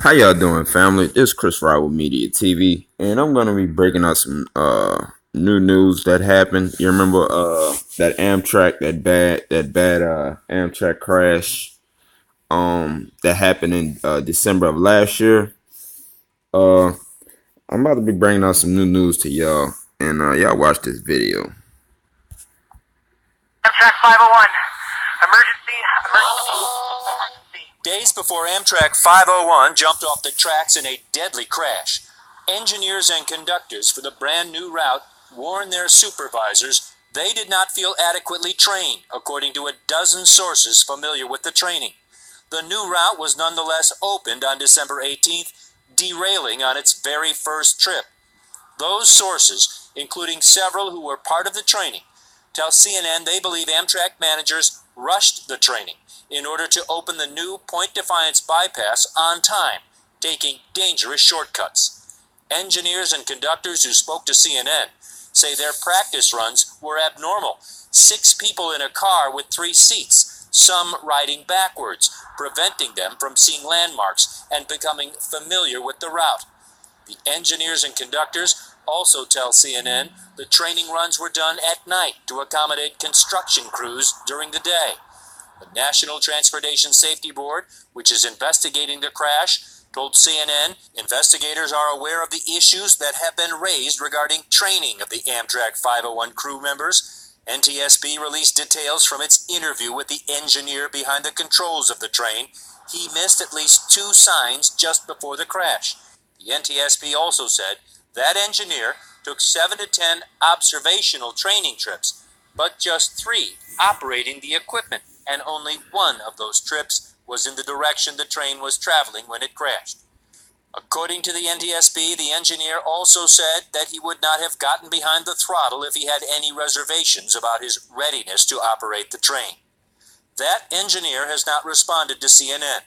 How y'all doing, family? This is Chris Ride with Media TV, and I'm gonna be breaking out some new news that happened. You remember that Amtrak, that bad Amtrak crash that happened in December of last year. Uh, I'm about to be bringing out some new news to y'all, and y'all watch this video. Amtrak 501. Emergency. Days before Amtrak 501 jumped off the tracks in a deadly crash, engineers and conductors for the brand new route warned their supervisors they did not feel adequately trained, according to a dozen sources familiar with the training. The new route was nonetheless opened on December 18th, derailing on its very first trip. Those sources, including several who were part of the training, tell CNN they believe Amtrak managers rushed the training in order to open the new Point Defiance bypass on time, taking dangerous shortcuts. Engineers and conductors who spoke to CNN say their practice runs were abnormal. 6 people in a car with 3 seats, some riding backwards, preventing them from seeing landmarks and becoming familiar with the route. The engineers and conductors also tell CNN the training runs were done at night to accommodate construction crews during the day. The National Transportation Safety Board, which is investigating the crash, told CNN investigators are aware of the issues that have been raised regarding training of the Amtrak 501 crew members. NTSB released details from its interview with the engineer behind the controls of the train. He missed at least 2 signs just before the crash. The NTSB also said that engineer took 7 to 10 observational training trips, but just 3 operating the equipment, and only 1 of those trips was in the direction the train was traveling when it crashed. According to the NTSB, the engineer also said that he would not have gotten behind the throttle if he had any reservations about his readiness to operate the train. That engineer has not responded to CNN,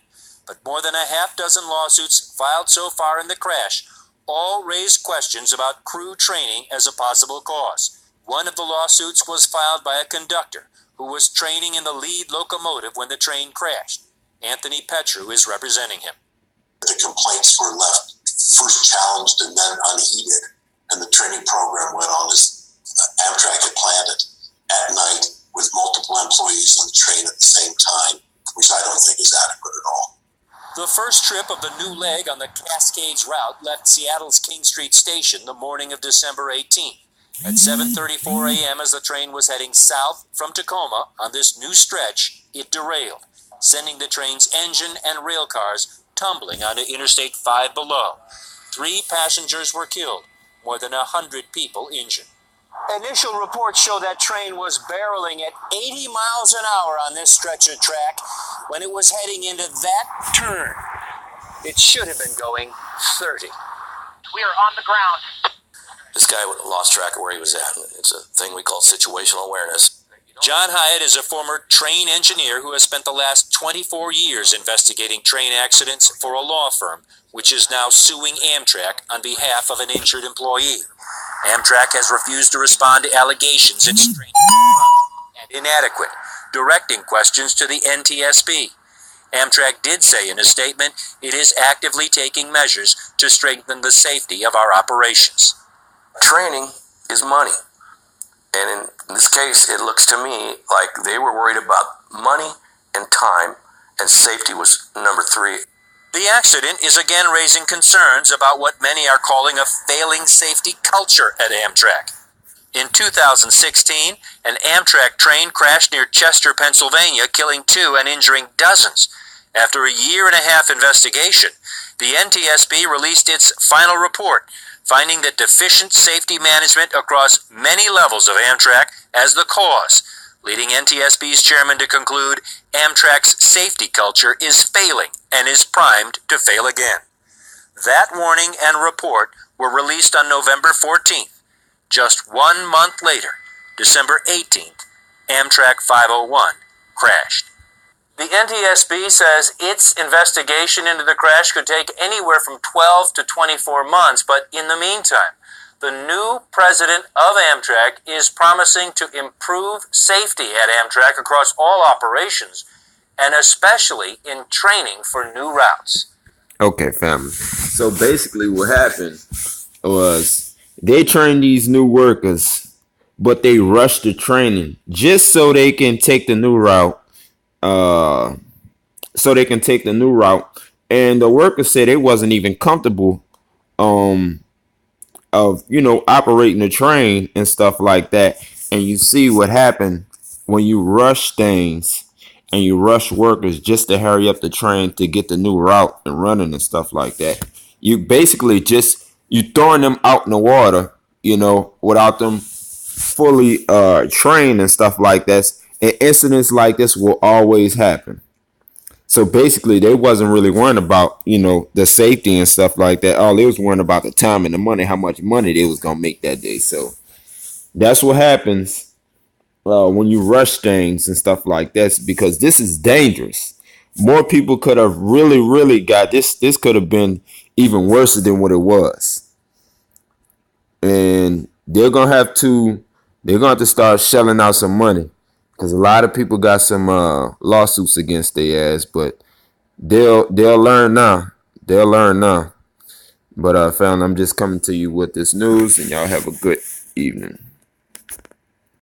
but more than a half dozen lawsuits filed so far in the crash all raised questions about crew training as a possible cause. One of the lawsuits was filed by a conductor who was training in the lead locomotive when the train crashed. Anthony Petru is representing him. The complaints were left first challenged and then unheeded, and the training program went on as Amtrak had planned it at night with multiple employees on the train at the same time, which I don't think is adequate at all. The first trip of the new leg on the Cascades route left Seattle's King Street Station the morning of December 18th. At 7:34 a.m. as the train was heading south from Tacoma on this new stretch, it derailed, sending the train's engine and rail cars tumbling onto Interstate 5 below. 3 passengers were killed, more than 100 people injured. Initial reports show that train was barreling at 80 miles an hour on this stretch of track when it was heading into that turn. It should have been going 30. We are on the ground. This guy lost track of where he was at. It's a thing we call situational awareness. John Hyatt is a former train engineer who has spent the last 24 years investigating train accidents for a law firm, which is now suing Amtrak on behalf of an injured employee. Amtrak has refused to respond to allegations its train is and inadequate, directing questions to the NTSB. Amtrak did say in a statement it is actively taking measures to strengthen the safety of our operations. Training is money. And in this case, it looks to me like they were worried about money and time, and safety was number 3. The accident is again raising concerns about what many are calling a failing safety culture at Amtrak. In 2016, an Amtrak train crashed near Chester, Pennsylvania, killing 2 and injuring dozens. After a year-and-a-half investigation, the NTSB released its final report, finding that deficient safety management across many levels of Amtrak as the cause, leading NTSB's chairman to conclude Amtrak's safety culture is failing and is primed to fail again. That warning and report were released on November 14th. Just 1 month later, December 18th, Amtrak 501 crashed. The NTSB says its investigation into the crash could take anywhere from 12 to 24 months, but in the meantime, the new president of Amtrak is promising to improve safety at Amtrak across all operations, and especially in training for new routes. Okay, family. So basically, what happened was they trained these new workers, but they rushed the training just so they can take the new route. Uh, so they can take the new route, and the workers said they wasn't even comfortable. Um, of operating the train and stuff like that. And you see what happened when you rush things and you rush workers just to hurry up the train to get the new route and running and stuff like that. You basically just you throwing them out in the water, without them fully trained and stuff like that. And incidents like this will always happen. So basically, they wasn't really worrying about the safety and stuff like that. All they was worrying about the time and the money, how much money they was gonna make that day. So that's what happens when you rush things and stuff like that. Because this is dangerous. More people could have really, really got this. This could have been even worse than what it was, and they're gonna have to start shelling out some money because a lot of people got some lawsuits against their ass, but they'll learn now. They'll learn now. But fam, I'm just coming to you with this news, and y'all have a good evening.